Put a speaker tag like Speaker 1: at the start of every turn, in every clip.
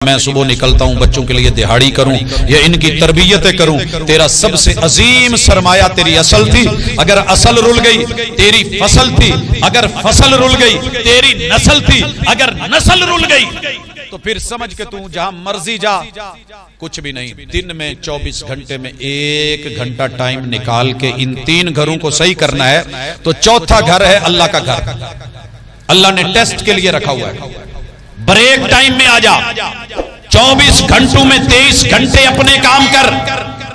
Speaker 1: मैं सुबह निकलता हूं बच्चों के लिए दिहाड़ी करूं या इनकी तरबियतें करूं। तेरा सबसे अजीम सरमाया तेरी असल थी, अगर असल रुल गई तेरी फसल थी, अगर फसल रुल गई तेरी नस्ल थी, अगर नस्ल रुल गई तो फिर समझ के तू जहां मर्जी जा कुछ भी नहीं। दिन में 24 घंटे में 1 घंटा टाइम निकाल के इन 3 घरों को सही करना है तो चौथा घर है अल्लाह का घर। अल्लाह ने टेस्ट के लिए रखा हुआ है। ब्रेक टाइम में आ जा, 24 घंटों में 23 घंटे अपने काम कर,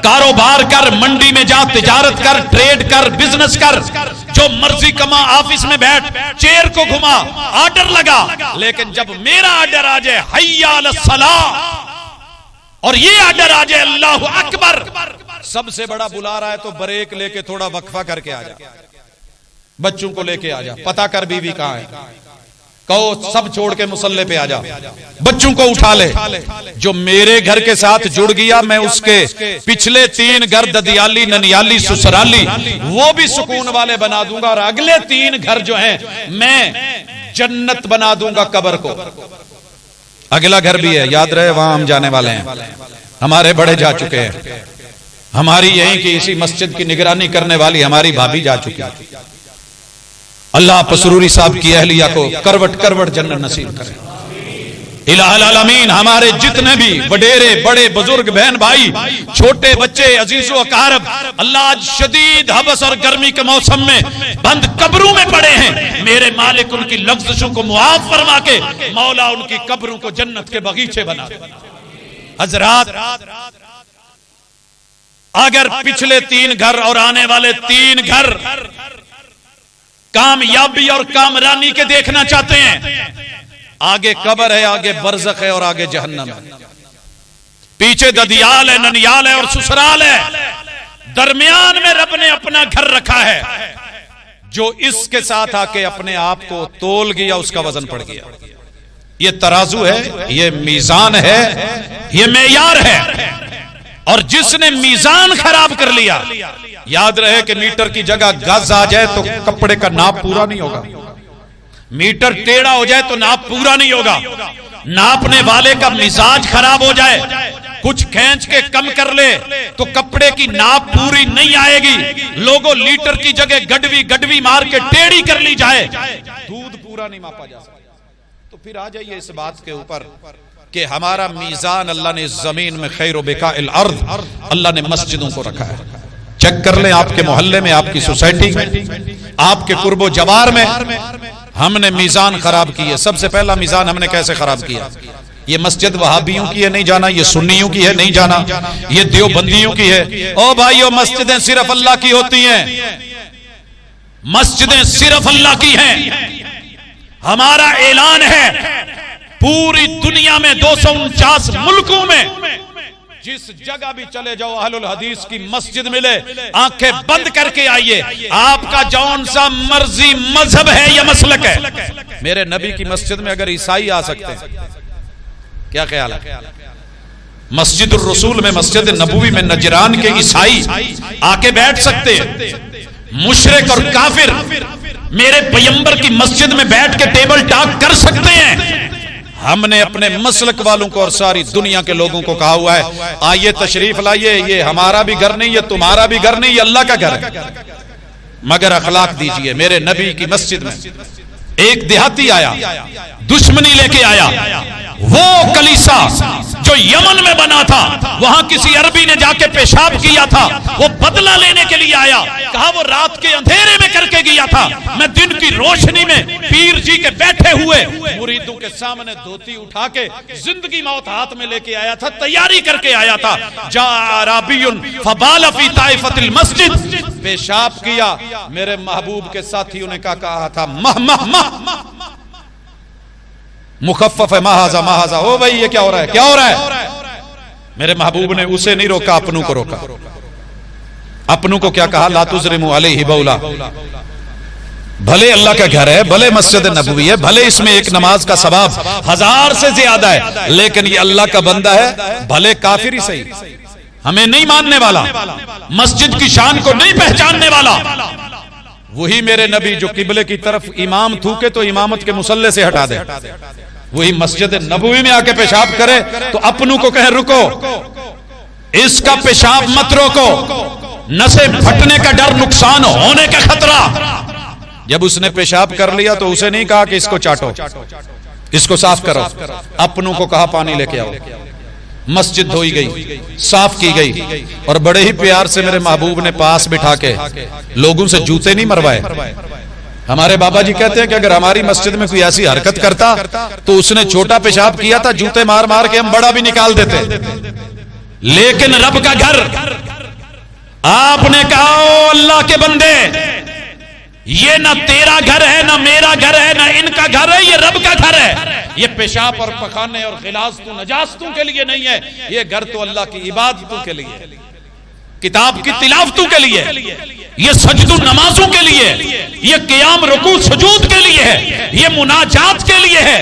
Speaker 1: कारोबार कर, मंडी में जा, तिजारत कर, ट्रेड कर, बिजनेस कर, जो मर्जी कमा, ऑफिस में बैठ, चेयर को घुमा, ऑर्डर लगा। लेकिन जब मेरा ऑर्डर आ जाए हय्या अलस सलाह और ये ऑर्डर आ जाए अल्लाहु अकबर, सबसे बड़ा बुला रहा है तो ब्रेक लेके थोड़ा वक्फा करके आ जा, बच्चों को लेके आ जा, पता कर बीवी कहां है, कहो सब छोड़ के मुसल्ले पे आ जा, बच्चों को उठा ले। जो मेरे घर के साथ जुड़ गया मैं उसके पिछले 3 घर ददियाली, ननियाली, ससुराली वो भी सुकून वाले बना दूंगा और अगले 3 घर जो हैं मैं जन्नत बना दूंगा कब्र को। अगला घर भी है, याद रहे, वहां हम जाने वाले हैं। हमारे बड़े जा चुके हैं, हमारी यहीं की इसी मस्जिद की निगरानी करने वाली हमारी भाभी जा चुकी है। अल्लाह पसरूरी साहब की अहलिया को करवट करवट जन्नत नसीब करे। इलाहुल आलमीन हमारे जितने भी वडेरे बड़े बुजुर्ग बहन भाई छोटे बच्चे अजीजो अकारब अल्लाह आज शदीद हबस और गर्मी के मौसम में बंद कब्रों में पड़े हैं, मेरे मालिक उनकी लफ्ज़ों को मुआफ फरमा के मौला उनकी कब्रों को जन्नत के बगीचे बना दे। हजरात, अगर पिछले 3 घर और आने वाले 3 घर कामयाबी और कामरानी के देखना चाहते हैं, आगे कब्र है, आगे बरज़ख है और आगे जहन्नम है, पीछे ददियाल है, ननियाल है और ससुराल है, दरमियान में रब ने अपना घर रखा है। जो इसके साथ आके अपने आप को तोल गया उसका वजन पड़ गया। ये तराजू है, ये मीजान है, ये मेयार है। और जिसने मीजान खराब कर लिया, याद रहे कि मीटर की जगह गज आ जाए तो कपड़े का नाप पूरा नहीं होगा, मीटर टेढ़ा हो जाए तो नाप पूरा नहीं होगा, नापने वाले का मिजाज खराब हो जाए, कुछ खींच के कम कर ले तो कपड़े की नाप पूरी नहीं आएगी। लोगों लीटर की जगह गडवी गडवी मार के टेढ़ी कर ली जाए, दूध पूरा नहीं मापा जा सकता। तो फिर आ जाइए इस बात के ऊपर कि हमारा मीजान अल्लाह ने जमीन में खैर बिकाइल अर्द अल्लाह ने मस्जिदों को रखा है। चेक कर लें, आपके मोहल्ले में, आपकी सोसाइटी में, आपके कुर्बो जवार में हमने मीजान खराब की है। सबसे पहला मीजान हमने कैसे खराब किया? ये मस्जिद वहाबियों की है नहीं जाना, ये सुन्नियों की है नहीं जाना, ये देवबंदियों की है। ओ भाइयों, मस्जिदें सिर्फ अल्लाह की होती हैं, मस्जिदें सिर्फ अल्लाह की हैं। हमारा ऐलान है पूरी दुनिया में 249 मुल्कों में जिस जगह भी चले जाओ अहलुल हदीस की मस्जिद मिले, आंखें बंद करके आइए। आपका जौन सा मर्जी मजहब है या मसलक है, मेरे नबी की मस्जिद में अगर ईसाई आ सकते हैं, क्या ख्याल है? मस्जिदुर रसूल में, मस्जिद नबवी में नजरान के ईसाई आके बैठ सकते हैं। मुशरिक और काफिर मेरे पैगंबर की मस्जिद में बैठ के टेबल टॉक कर सकते हैं। हमने अपने मसलक वालों को और सारी दुनिया के लोगों को कहा हुआ है, आइए तशरीफ लाइए, ये हमारा भी घर नहीं, ये तुम्हारा भी घर नहीं, ये अल्लाह का घर है, मगर अखलाक दीजिए। मेरे नबी की मस्जिद में एक देहाती आया, दुश्मनी लेके आया। वो कलीसा जो यमन में बना था, वहां किसी अरबी ने जाके पेशाब किया था, वो बदला लेने के लिए आया। कहा वो रात के अंधेरे में करके गया था, मैं दिन की रोशनी में पीर जी के बैठे हुए मुरीदों के सामने धोती उठा के जिंदगी मौत हाथ में लेके आया था, तैयारी करके आया था। जा अराबियुन फबाल फी ताइफतिल मस्जिद, पेशाब किया। मेरे महबूब के साथियों ने कहा था मह मह मह, मुखफ्फफ है महाजा महाजा। हो भाई ये क्या हो रहा है, क्या हो रहा है? मेरे महबूब ने उसे नहीं रोका, अपनों को रोका। अपनों को क्या कहा? ला तुज़रिमु अलैहि बौला। भले अल्लाह का घर है, भले मस्जिद नबवी है, भले इसमें एक नमाज का सवाब 1000 से ज्यादा है, लेकिन ये अल्लाह का बंदा है, भले काफिर ही सही, हमें नहीं मानने वाला, मस्जिद की शान को नहीं पहचानने वाला। वही मेरे नबी जो किबले की तरफ इमाम थूके तो इमामत के मुसल्ले से हटा दे, वही मस्जिद नबवी में आके पेशाब करे तो अपनों को कहे रुको, इसका पेशाब मत रोको, नसें फटने का डर, नुकसान होने का खतरा। जब उसने पेशाब कर लिया तो उसे नहीं कहा कि इसको चाटो, इसको साफ करो, अपनों को कहा पानी लेके आओ। मस्जिद धोई गई, साफ की गई, और बड़े ही प्यार से मेरे महबूब ने पास बिठा के लोगों से जूते नहीं मरवाए। हमारे बाबा जी कहते हैं कि अगर हमारी मस्जिद में कोई ऐसी हरकत करता तो उसने छोटा पेशाब किया था, जूते मार मार के हम बड़ा भी निकाल देते। लेकिन रब का घर, आपने कहा ओ अल्लाह के बंदे, ये ना तेरा घर है, ना मेरा घर है, ना इनका घर है, ये रब का घर है। ये पेशाब और पखाने और गिलासतों नजास्तों के लिए नहीं है, ये घर तो अल्लाह की इबादतों के लिए, किताब की तिलावतों के लिए, ये सजदू नमाजों के लिए, ये क़ियाम रुकू सुजूद के लिए है, ये मुनाजात के लिए है।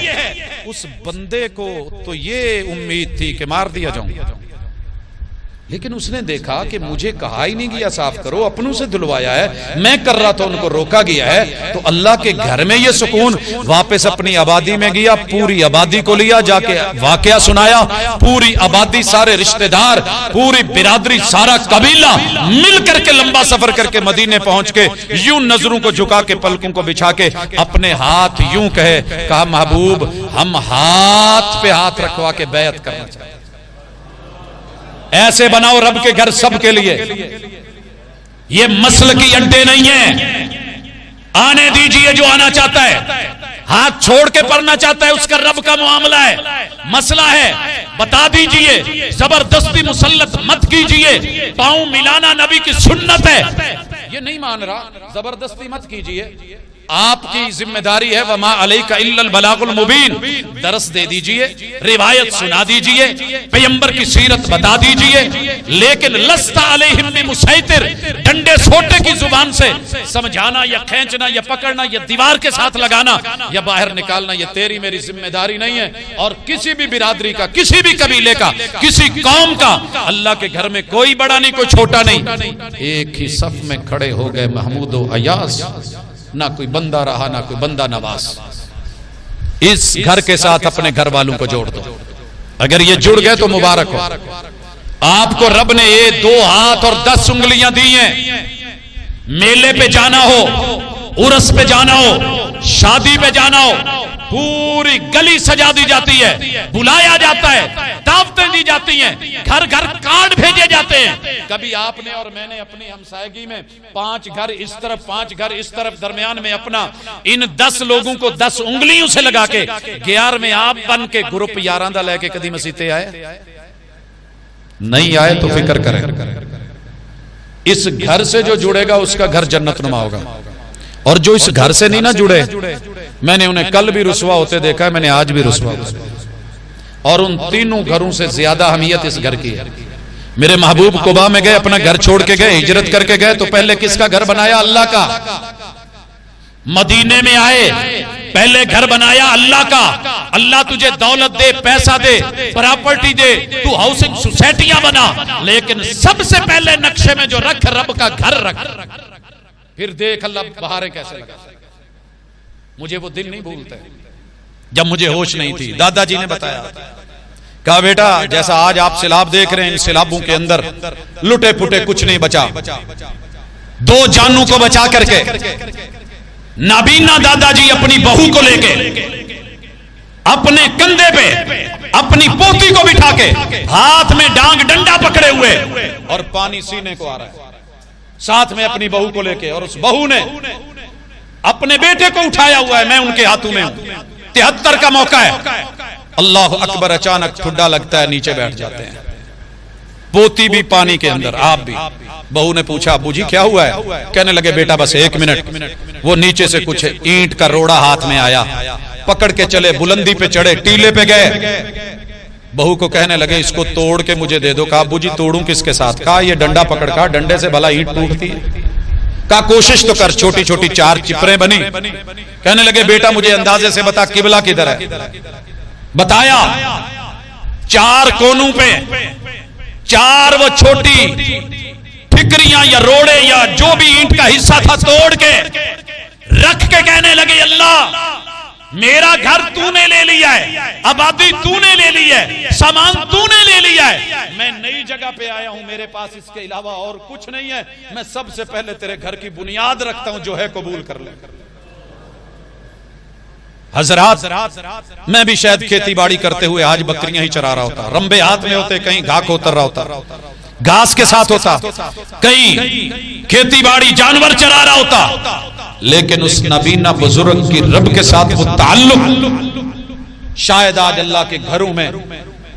Speaker 1: उस बंदे को तो ये उम्मीद थी कि मार दिया जाऊं, लेकिन उसने देखा कि मुझे कहा ही नहीं गया साफ करो, अपनों से धुलवाया है, मैं कर रहा था उनको रोका गया है। तो अल्लाह के घर में ये सुकून, वापस अपनी आबादी में गया, पूरी आबादी को लिया, जाके वाकया सुनाया, पूरी आबादी, सारे रिश्तेदार, पूरी बिरादरी, सारा कबीला मिल करके लंबा सफर करके मदीने पहुंच के यूं नजरों को झुका के, पलकों को बिछा के अपने हाथ यूं कहा महबूब हम हाथ पे हाथ रखवा के बैत करना चाहते, ऐसे बनाओ रब के घर सबके लिए। ये मसल की अड्डे नहीं है, आने दीजिए जो आना चाहता है, हाथ छोड़ के पढ़ना चाहता है उसका रब का मामला है, मसला है, बता दीजिए, जबरदस्ती मुसल्लत मत कीजिए, पांव मिलाना नबी की सुन्नत है, ये नहीं मान रहा, जबरदस्ती मत कीजिए, आपकी जिम्मेदारी है, वमा अलैका इल्लल बलागुल मुबीन, दरस दे दीजिए, रिवायत सुना दीजिए, पैगंबर की सीरत बता दीजिए, लेकिन लस्ता अलैहिम बिमुसैतिर, डंडे सोटे की जुबान से समझाना या खींचना या पकड़ना या दीवार के साथ लगाना या बाहर निकालना, ये तेरी मेरी जिम्मेदारी नहीं है। और किसी भी बिरादरी का, किसी भी कबीले का, किसी कौम का, अल्लाह के घर में कोई बड़ा नहीं कोई छोटा नहीं, एक ही सफ में खड़े हो गए महमूद व अयास, ना कोई बंदा रहा ना कोई बंदा नवाज। इस घर के साथ अपने घर वालों को जोड़ दो, अगर ये जुड़ गए तो मुबारक हो। आपको रब ने ये 2 हाथ और 10 उंगलियां दी हैं। मेले पे जाना हो, उर्स पे जाना हो, शादी पे जाना हो, पूरी गली सजा दी जाती है, बुलाया जाता है, दावतें दी जाती हैं, घर घर कार्ड भेजे जाते हैं। कभी आपने और मैंने अपनी हमसायगी में 5 घर इस तरफ 5 घर इस तरफ, दरमियान में अपना, इन 10 लोगों को 10 उंगलियों से लगा के 11 में आप बन के ग्रुप यारां दा लेके कदी मसीते आए? नहीं आए तो फिक्र करें, इस घर से जो जुड़ेगा उसका घर जन्नत नुमा होगा, और जो इस घर से नहीं ना जुड़े, मैंने उन्हें कल भी रुसवा होते देखा है, मैंने आज भी रुसवा, और उन तीनों घरों से ज्यादा अहमियत इस घर की है। मेरे महबूब कुबा में गए, अपना घर छोड़ के गए, हिजरत करके गए, तो पहले किसका घर बनाया? अल्लाह का। मदीने में आए, पहले घर बनाया अल्लाह का। अल्लाह तुझे दौलत दे, पैसा दे, प्रॉपर्टी दे, तू हाउसिंग सोसाइटियां बना, लेकिन सबसे पहले नक्शे में जो रख, रब का घर रख। फिर देख अल्लाह बहारे कैसे लगा। मुझे वो दिन नहीं भूलते जब मुझे होश नहीं थी। दादाजी ने बताया, कहा बेटा जैसा आज आप सिलाब देख रहे हैं, इन सिलाबों के अंदर लुटे पुटे कुछ नहीं बचा। 2 जानों को बचा करके नाबीना दादाजी अपनी बहू को लेके अपने कंधे पे अपनी पोती को बिठा के, हाथ में डांग डंडा पकड़े हुए, और पानी सीने को आ रहा है, साथ में अपनी बहू को लेके, और उस बहू ने अपने बेटे को उठाया हुआ है, मैं उनके हाथों में हूं। 73 का मौका है, अल्लाह अकबर, अचानक ठुड्डा लगता है, नीचे बैठ जाते हैं, पोती भी पानी के अंदर, आप भी। बहू ने पूछा, अब्बू जी क्या हुआ है? कहने लगे बेटा बस 1 मिनट। वो नीचे से कुछ ईंट का रोड़ा हाथ में आया, पकड़ के चले, बुलंदी पे चढ़े, टीले पे गए, बहू को कहने लगे इसको तोड़ के मुझे दे दो। कहा अब्बू जी तोड़ूं किसके साथ? कहा ये डंडा पकड़, का डंडे से भला ईंट टूटती है? कहा कोशिश तो कर। छोटी छोटी 4 चिपरें बनी। कहने लगे बेटा मुझे अंदाजे से बता किबला किधर है? बताया, 4 कोनों पे 4 वो छोटी ठिकरियां या रोड़े या जो भी ईंट का हिस्सा था तोड़ के रख के कहने लगे अल्लाह मेरा घर तूने ले लिया है, आबादी तूने ले ली है, सामान तूने ले लिया है, मैं नई जगह पे आया हूं, मेरे पास इसके अलावा और कुछ नहीं है, मैं सबसे पहले तेरे घर की बुनियाद रखता हूं, जो है कबूल कर ले। हजरात, मैं भी शायद खेती बाड़ी करते हुए आज बकरियां ही चरा रहा होता, रंबे हाथ में होते, कहीं घास को उतर रहा होता, घास के साथ होता, कहीं खेती बाड़ी जानवर चरा रहा होता, लेकिन उस नबीना बुजुर्ग की रब के साथ वो ताल्लुक, शायद आज अल्लाह के घरों में,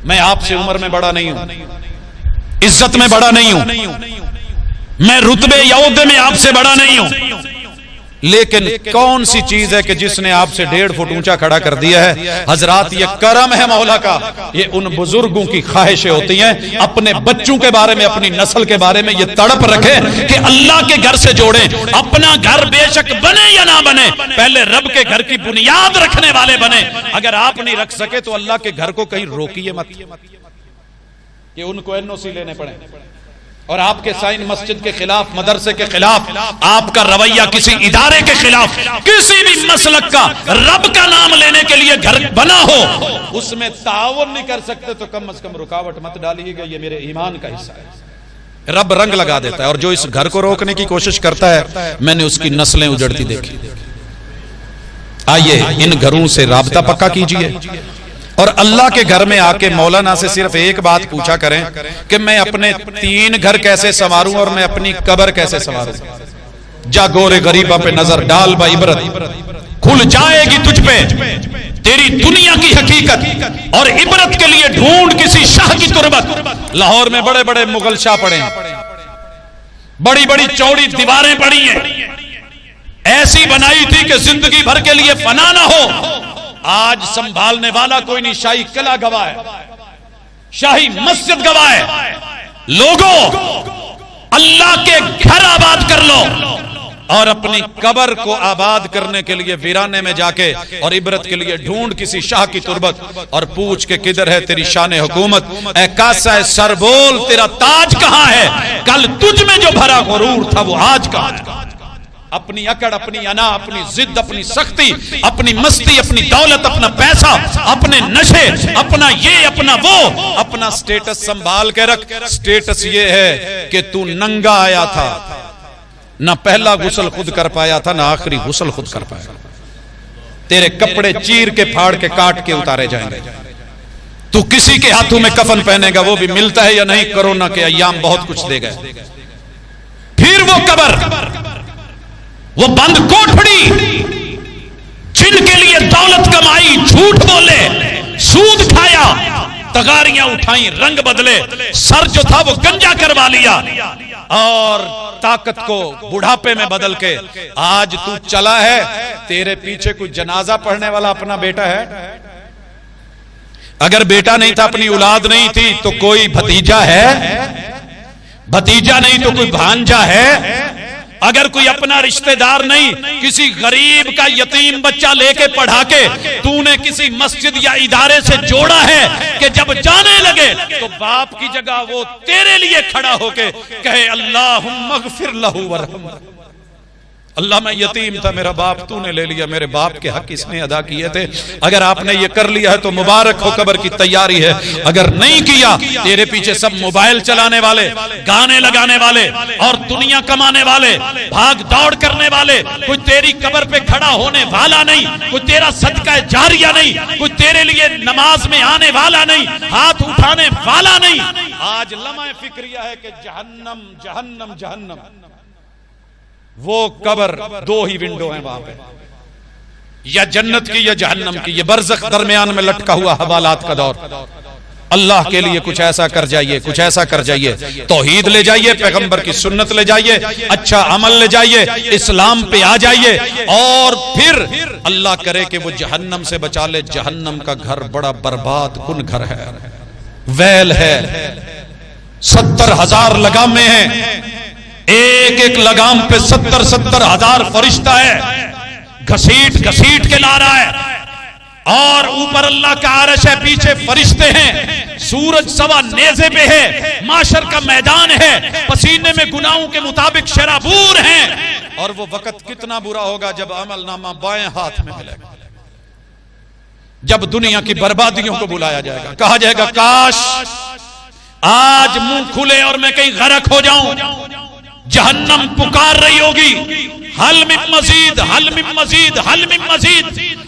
Speaker 1: मैं आपसे उम्र में बड़ा नहीं हूं, इज्जत में बड़ा नहीं हूं, मैं रुतबे यौदे में आपसे बड़ा नहीं हूं, लेकिन कौन सी चीज है कि जिसने आपसे 1.5 फुट ऊंचा खड़ा कर दिया है। हजरात, ये करम है मौला का, ये उन बुजुर्गों की ख्वाहिशें होती हैं, अपने बच्चों के बारे में, अपनी नस्ल के बारे में ये तड़प रखे कि अल्लाह के घर से जोड़े। अपना घर बेशक बने या ना बने, पहले रब के घर की बुनियाद रखने वाले बने। अगर आप नहीं रख सके तो अल्लाह के घर को कहीं रोकिए मत कि उनको एनओसी लेने पड़े और आपके साइन मस्जिद के खिलाफ, मदरसे के खिलाफ, आपका रवैया किसी इदारे के खिलाफ, किसी भी मसलक का रब का नाम लेने के लिए घर बना हो, उसमें ताउन नहीं कर सकते तो कम से कम रुकावट मत डालिएगा, ये मेरे ईमान का हिस्सा है। रब रंग लगा देता है, और जो इस घर को रोकने की कोशिश करता है, मैंने उसकी नस्लें उजड़ती देखी। आइए इन घरों से राबता पक्का कीजिए और अल्लाह के घर में आके मौलाना से सिर्फ एक बात पूछा करें कि मैं अपने 3 घर कैसे संवारूं और मैं अपनी कब्र कैसे संवारूं। जा गोरे गरीबा पे नजर डाल बा इबरत खुल जाएगी तुझ पे तेरी दुनिया की हकीकत, और इबरत के लिए ढूंढ किसी शाह की तुरबत। लाहौर में बड़े बड़े मुगल शाह पड़े हैं, बड़ी बड़ी चौड़ी दीवारें पड़ी हैं, ऐसी बनाई थी कि जिंदगी भर के लिए फना ना हो। आज संभालने वाला कोई नहीं, शाही किला गवाह है, शाही मस्जिद गवाह है। लोगों, अल्लाह के घर आबाद कर लो और अपनी कब्र को आबाद करने के लिए वीराने में जाके और इबरत के लिए ढूंढ किसी शाह की तुरबत और पूछ के किधर है तेरी शान हुकूमत। ऐ कासा सर बोल, तेरा ताज कहां है? कल तुझ में जो भरा गुरूर था वो आज कहां है? अपनी अकड़, अपनी अना, अपनी जिद, अपनी सख्ती, अपनी मस्ती, अपनी दौलत, अपना पैसा, अपने नशे, अपना ये, अपना वो, अपना स्टेटस संभाल के रख। स्टेटस ये है कि तू नंगा आया था, ना पहला गुस्ल खुद कर पाया था, ना आखिरी गुस्ल खुद कर पाया। तेरे कपड़े चीर के, फाड़ के, काट के उतारे जाएंगे। तू किसी के हाथों में कफन पहनेगा, वो भी मिलता है या नहीं, कोरोना के अय्याम बहुत कुछ दे गए। फिर वो कब्र, वो बंद कोठड़ी, जिनके लिए दौलत कमाई, झूठ बोले, सूद खाया, तगारियां उठाई, रंग बदले, सर जो था वो गंजा करवा लिया और ताकत को बुढ़ापे में बदल के आज तू चला है। तेरे पीछे कोई जनाजा पढ़ने वाला अपना बेटा है? अगर बेटा नहीं था, अपनी औलाद नहीं थी, तो कोई भतीजा है? भतीजा नहीं तो कोई भांजा है? अगर कोई अपना रिश्तेदार नहीं, किसी गरीब का यतीम बच्चा लेके पढ़ा के तूने किसी मस्जिद या इदारे से जोड़ा है कि जब जाने लगे तो बाप की जगह वो तेरे लिए खड़ा होके कहे अल्लाहुम्मा गफिर लहू वरहम। अल्लाह मैं यतीम था, मेरा बाप तूने ले लिया, मेरे बाप के हक इसने अदा किए थे। अगर आपने ये कर लिया है तो मुबारक हो, कब्र की तैयारी है। अगर नहीं किया, तेरे पीछे सब मोबाइल चलाने वाले, गाने लगाने वाले और दुनिया कमाने वाले, भाग दौड़ करने वाले, कोई तेरी कब्र पे खड़ा होने वाला नहीं, कोई तेरा सदका जारिया नहीं, कोई तेरे लिए नमाज में आने वाला नहीं, हाथ उठाने वाला नहीं। आज लम्हा फिक्रिया है कि जहन्नम जहन्नम जहन्नम। वो कब्र 2 ही विंडो हैं वहां पे, या जन्नत की या जहन्नम की। ये बरज़ख दरमियान में लटका हुआ हवालात का दौर। अल्लाह के लिए कुछ ऐसा कर जाइए, कुछ ऐसा कर जाइए, तौहीद ले जाइए, पैगंबर की सुन्नत ले जाइए, अच्छा अमल ले जाइए, इस्लाम पे आ जाइए, और फिर अल्लाह करे कि वो जहन्नम से बचा ले। जहन्नम का घर बड़ा बर्बाद कुन घर है, वैल है। 70,000 लगामें हैं, एक एक लगाम पे 70-70 हजार फरिश्ता है, घसीट घसीट के ला रहा है। और ऊपर अल्लाह का आरश है, पीछे फरिश्ते हैं, सूरज सवा नेज़े पे है, माशर का मैदान है, पसीने में गुनाहों के मुताबिक शराबूर हैं। और वो वक्त कितना बुरा होगा जब अमलनामा बाएं हाथ में मिलेगा। जब दुनिया की बर्बादियों को बुलाया जाएगा, कहा जाएगा काश आज मुंह खुले और मैं कहीं गरक हो जाऊं। जहन्नम पुकार रही होगी, हल मिन मजीद, हल मिन मजीद, हल मिन मजीद।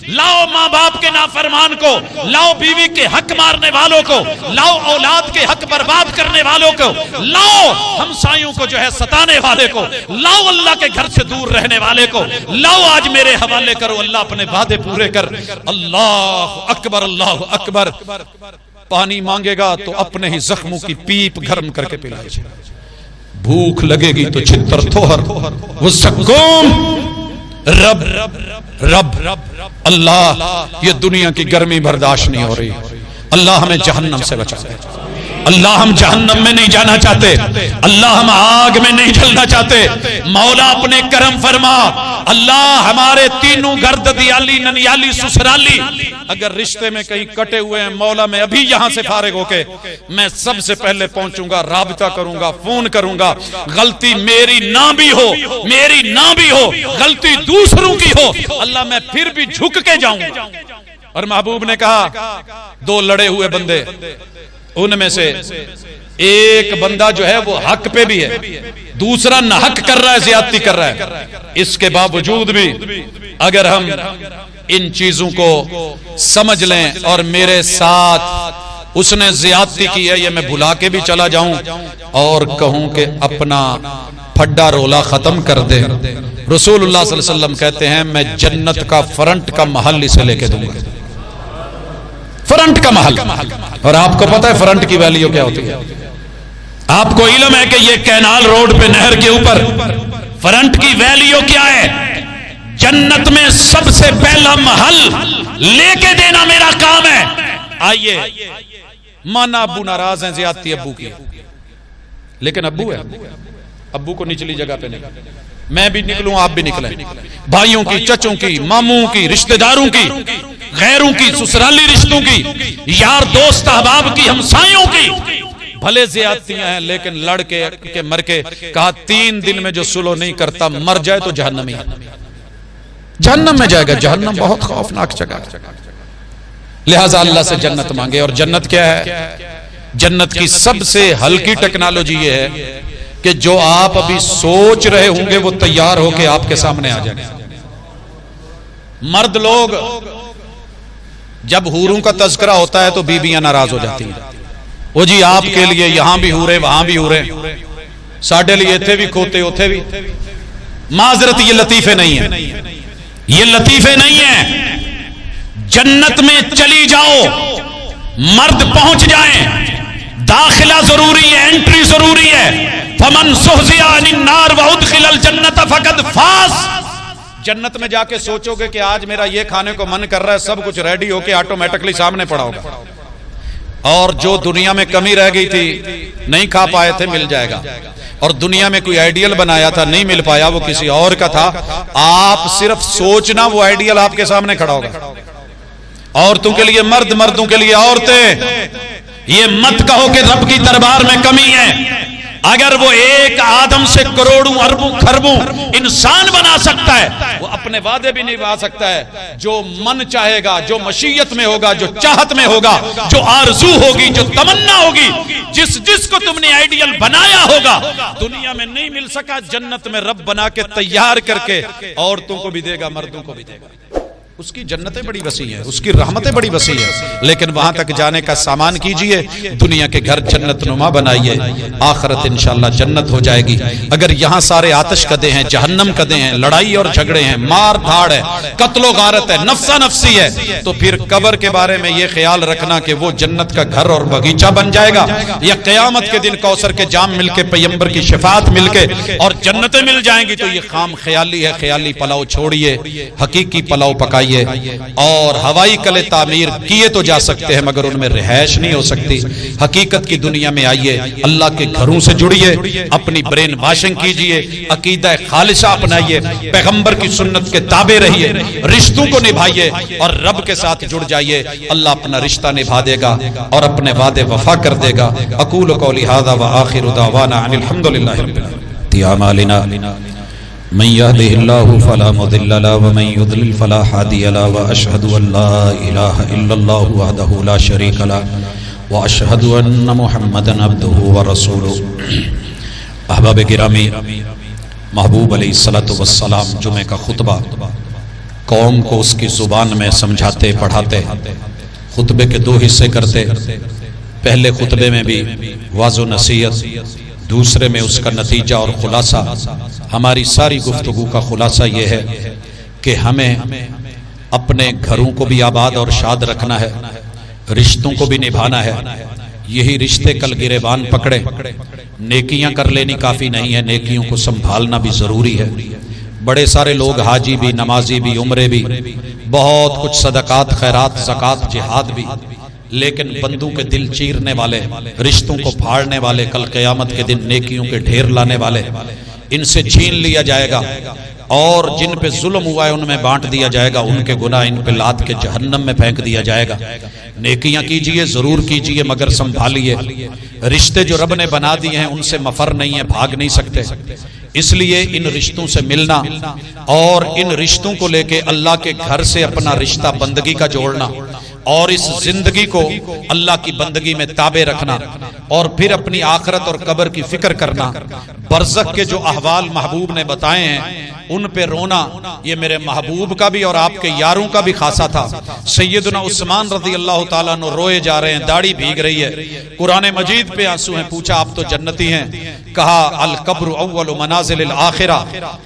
Speaker 1: लाओ माँ बाप के नाफरमान को, लाओ बीवी के हक मारने वालों को, लाओ औलाद के हक बर्बाद करने वालों को, लाओ हमसायों को जो है सताने वाले को, लाओ अल्लाह के घर से दूर रहने वाले को, लाओ आज मेरे हवाले करो, अल्लाह अपने वादे पूरे कर। अल्लाह अकबर, अल्लाह अकबर। पानी मांगेगा तो अपने ही जख्मों की पीप गर्म करके पिलाई जाए। भूख लगेगी तो छितर थोहर, वो सकून रब रब रब अल्लाह। ये दुनिया की गर्मी बर्दाश्त नहीं हो रही। अल्लाह हमें जहन्नम से बचा दे। अल्लाह हम जहन्नम में नहीं जाना चाहते, अल्लाह हम आग में नहीं जलना चाहते। मौला अपने करम फरमा। अल्लाह हमारे तीनों घर ददियाली, ननियाली, ससुराली अगर रिश्ते में कहीं कटे हुए हैं, मौला मैं अभी यहां से फारिग होके मैं सबसे पहले पहुंचूंगा, राबता करूंगा, फोन करूंगा। गलती मेरी ना भी हो, मेरी ना भी हो, गलती दूसरों की हो, अल्लाह मैं फिर भी झुक के जाऊंगा। और महबूब ने कहा दो लड़े हुए बंदे, उनमें से एक बंदा जो है वो हक पे भी है, दूसरा नाहक कर रहा है, ज्यादती कर रहा है। इसके बावजूद भी अगर हम इन चीजों को समझ लें और मेरे साथ उसने ज्यादती की है ये मैं भुला के भी चला जाऊं और कहूं कि अपना फड्डा रोला खत्म कर दे। रसूलुल्लाह सल्लल्लाहु अलैहि वसल्लम कहते हैं मैं जन्नत का फ्रंट का महल इसे लेके दूंगा, फ्रंट का महल। और आपको पता है फ्रंट की वैल्यू क्या होती है? आपको इल्म है कि ये कैनाल रोड पे नहर के ऊपर फ्रंट की वैल्यू क्या है? जन्नत में सबसे पहला महल लेके देना मेरा काम है। आइए, माना अब्बू नाराज हैं, ज्यादती अब्बू की, लेकिन अब्बू है, अब्बू को निचली जगह पे नहीं। मैं भी निकलूं, आप भी निकलें, भाइयों की, चचों की, मामू की, रिश्तेदारों की, गैरों की, ससुराली रिश्तों की, यार दोस्त अहबाब की, हमसायों की, भले ज्यादतियां हैं लेकिन लड़ के मर के कहा 3 दिन में जो सुलह नहीं करता मर जाए तो जहन्नमी है, जहन्नम में जाएगा। जहन्नम बहुत खौफनाक जगह। लिहाजा अल्लाह से जन्नत मांगे। और जन्नत क्या है? जन्नत की सबसे हल्की टेक्नोलॉजी ये है कि जो आप अभी सोच रहे होंगे वो तैयार होके आपके सामने आ जाए। मर्द लोग जब हूरों का तज़किरा होता है तो बीबियां नाराज हो जाती हैं। वो जी आपके लिए यहां भी हूरे, वहां भी हूरे, साडे लिए इथे भी खोते उथे भी। माजरत, ये लतीफे नहीं है, ये लतीफे नहीं है। जन्नत में चली जाओ, मर्द पहुंच जाए, दाखिला जरूरी है, एंट्री जरूरी है। फमन सुहज़िया अनिन नार व उदखिलल जन्नत फक़द फाज़। जन्नत में जाके सोचोगे कि आज मेरा ये खाने को मन कर रहा है, सब कुछ रेडी होके ऑटोमेटिकली सामने पड़ा होगा। और जो दुनिया में कमी रह गई थी, नहीं खा पाए थे, मिल जाएगा। और दुनिया में कोई आइडियल बनाया था, नहीं मिल पाया, वो किसी और का था। आप सिर्फ सोचना, वो आइडियल आपके सामने खड़ा होगा। औरतों के लिए मर्द, मर्दों के लिए औरतें। ये मत कहो कि रब की दरबार में कमी है। अगर वो एक आदम से करोड़ों अरबों खरबों इंसान बना सकता है, वो अपने वादे भी निभा सकता है। जो मन चाहेगा, जो मशीयत में होगा, जो चाहत में होगा, जो आरजू होगी, जो तमन्ना होगी, जिसको तुमने आइडियल बनाया होगा, दुनिया में नहीं मिल सका, जन्नत में रब बना के तैयार करके औरतों को भी देगा, मर्दों को भी देगा। उसकी जन्नतें बड़ी वसी हैं, उसकी रहमतें बड़ी वसी हैं। लेकिन वहां तक जाने का सामान कीजिए, दुनिया के घर जन्नत नुमा बनाइए, आखिरत इंशाअल्लाह जन्नत हो जाएगी। अगर यहाँ सारे आतिश कदे हैं, जहन्नम कदे हैं, लड़ाई और झगड़े हैं, मार धाड़ है, कत्लो गारत है, नफ्सा नफ्सी है, तो फिर कब्र के बारे में ये ख्याल रखना कि वो जन्नत का घर और बगीचा बन जाएगा, या क़यामत के दिन कौसर के जाम मिलके, पैगंबर की शफात मिलके और जन्नतें मिल जाएंगी। तो ये खाम ख्याली है, ख्याली पलाव छोड़िए, हकीकी पलाव पकाइए। और हवाई कले तामीर किए तो जा सकते हैं मगर उनमें रिहाइश नहीं हो सकती। हकीकत की दुनिया में आइए, अल्लाह के घरों से जुड़िए, अपनी ब्रेन वॉशिंग कीजिए, अकीदा खालिसा अपनाइए, पैगंबर की सुन्नत के ताबे रहिए, रिश्तों को निभाइए और रब के साथ जुड़ जाइए। अल्लाह अपना रिश्ता निभा देगा और अपने वादे वफा कर देगा। अकूलु कौली हाज़ा व आखिरु दावाना अनिल हम्दुलिल्लाहि रब्बिल आलमीन। मन यहदिहिल्लाहु फला मुदिल्ल लहु व मन युद्लिल फला हादिय लहु व अशहदु अल्ला इलाहा इल्लल्लाहु वहदहु ला शरीक लहु व अशहदु अन्न मुहम्मदन अब्दुहु व रसूलुहु। अहबाब गिरामी, महबूब अलैहिस्सलातु वस्सलाम जुमे का खुतबा कौम को उसकी जुबान में समझाते पढ़ाते, खुतबे के दो हिस्से करते। पहले खुतबे में भी वाज़ो नसीहत, दूसरे में उसका नतीजा और खुलासा। हमारी सारी गुफ्तगू का खुलासा यह है कि हमें अपने घरों को भी आबाद और शाद रखना है, रिश्तों को भी निभाना है। यही रिश्ते कल गिरेबान पकड़े। नेकियां कर लेनी काफी नहीं है, नेकियों को संभालना भी जरूरी है। बड़े सारे लोग हाजी भी, नमाजी भी, उम्रे भी, बहुत कुछ सदकात, खैरात, ज़कात, जिहाद भी, लेकिन बंदों के दिल चीरने वाले, रिश्तों को फाड़ने वाले, कल क़यामत के दिन नेकियों के ढेर लाने वाले, इनसे छीन लिया जाएगा और जिन पे जुल्म हुआ है उनमें बांट दिया जाएगा। उनके गुनाह इन पे लाद के जहन्नम में फेंक दिया जाएगा। नेकियां कीजिए, जरूर कीजिए, मगर संभालिए। रिश्ते जो रब ने बना दिए हैं उनसे मफर नहीं है, भाग नहीं सकते। इसलिए इन रिश्तों से मिलना और इन रिश्तों को लेके अल्लाह के घर से अपना रिश्ता बंदगी का जोड़ना और इस जिंदगी को अल्लाह की बंदगी में ताबे रखना और फिर अपनी आखिरत और कब्र की फिक्र करना। बरज़ख के जो अहवाल महबूब ने बताए हैं उन पे रोना, ये मेरे महबूब का भी और आपके यारों का भी खासा था। सैयदना उस्मान रज़ी अल्लाह ताला अन्हु रोए जा रहे हैं, दाढ़ी भीग रही है, कुरान मजीद पे आंसू हैं। पूछा आप तो जन्नती हैं? कहा अल कब्र अव्वल मनाजिल आखिरा,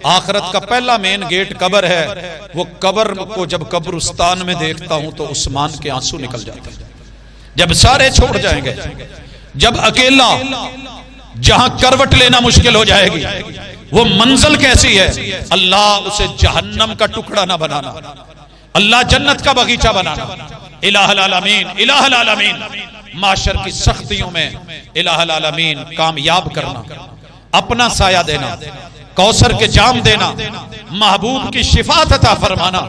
Speaker 1: आखिरत का पहला मेन गेट कब्र है। वो कब्र को जब कब्रिस्तान में देखता हूं तो उस्मान के आंसू निकल जाते हैं। जब सारे छोड़ जाएंगे, जब अकेला, जहां करवट लेना मुश्किल हो जाएगी, वो मंजिल कैसी है? अल्लाह उसे जहन्नम का टुकड़ा ना बनाना, अल्लाह जन्नत का बगीचा बनाना। इलाहुल आलमीन, इलाहुल आलमीन, माशर की सख्तियों में इलाहुल आलमीन कामयाब करना, अपना साया देना, कौसर के जाम देना, महबूब की शिफात अता फरमाना।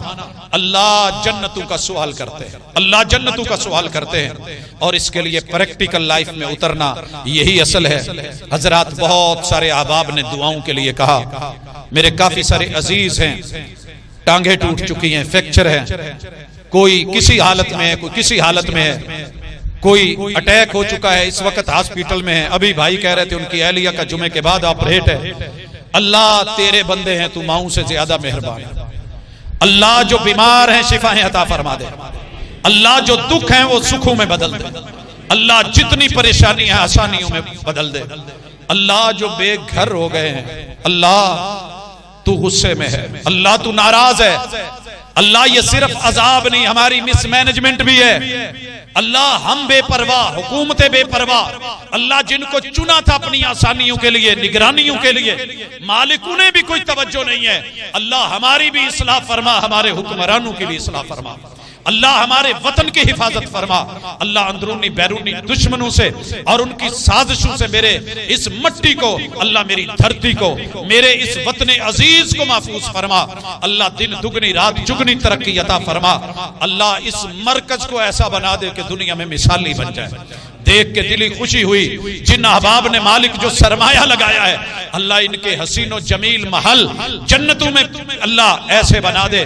Speaker 1: अल्लाह जन्नतों का सवाल करते हैं, अल्लाह जन्नतों का सवाल करते हैं और इसके लिए प्रैक्टिकल लाइफ में उतरना यही असल है। हजरात, बहुत सारे अहबाब ने दुआओं के लिए कहा। मेरे काफी सारे अजीज हैं, टांगे टूट चुकी हैं, फ्रैक्चर है, कोई किसी हालत में है, कोई किसी हालत में है, कोई अटैक हो चुका है, इस वक्त हॉस्पिटल में है। अभी भाई कह रहे थे उनकी अहलिया का जुमे के बाद ऑपरेट है। अल्लाह तेरे बंदे हैं, तू माऊ से ज्यादा मेहरबान है। अल्लाह जो बीमार हैं शिफाएं अता फरमा दे। अल्लाह जो दुख हैं वो सुखों में बदल दे। अल्लाह जितनी परेशानी है आसानियों में बदल दे। अल्लाह जो बेघर हो गए हैं, अल्लाह तू गुस्से में है, अल्लाह तू नाराज है। अल्लाह ये सिर्फ अजाब नहीं, हमारी मिसमैनेजमेंट भी है। अल्लाह हम बेपरवाह, हुकूमतें बेपरवाह। अल्लाह जिनको चुना था अपनी आसानियों के लिए, निगरानियों के लिए, मालिक उन्हें भी कोई तवज्जो नहीं है। अल्लाह हमारी भी इस्लाह फरमा, हमारे हुक्मरानों की भी इस्लाह फरमा। अल्लाह हमारे वतन की हिफाजत फरमा। अल्लाह अंदरूनी बैरूनी दुश्मनों से और उनकी साजिशों से मेरे इस मट्टी को, अल्लाह मेरी धरती को, मेरे इस वतन अजीज को महफूज फरमा। अल्लाह दिन दुगनी रात जुगनी तरक्की अता फरमा। अल्लाह इस मरकज को ऐसा बना दे कि दुनिया में मिसाली बन जाए। देख के दिली खुशी हुई, जिन अहबाब ने मालिक जो सरमाया लगाया है, अल्लाह इनके हसीनो जमील महल जन्नतों में अल्लाह ऐसे बना दे।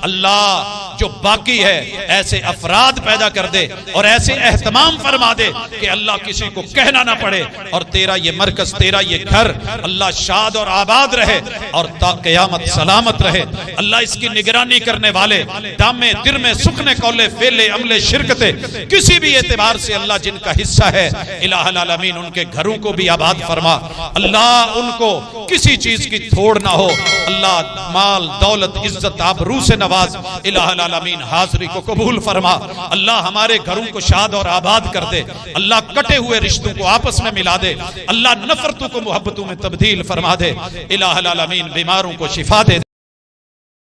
Speaker 1: अल्लाह जो बाकी है ऐसे अफराद पैदा कर दे और ऐसे एहतमाम फरमा दे कि अल्लाह किसी को कहना ना पड़े और तेरा ये मरकज, तेरा ये घर अल्लाह शाद और आबाद रहे और ता क़यामत सलामत रहे। अल्लाह इसकी निगरानी करने वाले दामे दिरमे सुखने कौले फेले अमले शिरकते किसी भी एतबार से अल्लाह जिनका हिस्सा है, इलाहुल आलमीन उनके घरों को भी आबाद फरमा। अल्लाह उनको किसी चीज की थोड़ ना हो। अल्लाह माल दौलत इज्जत आबरू से नवाज। इलाहुल आलमीन हाजिरी को कबूल फरमा। अल्लाह हमारे घरों को शाद और आबाद कर दे। अल्लाह कटे हुए रिश्तों को आपस में मिला दे। अल्लाह नफरतों को मोहब्बतों में तब्दील फरमा दे। इलाहुल आलमीन बीमारों को शिफा दे।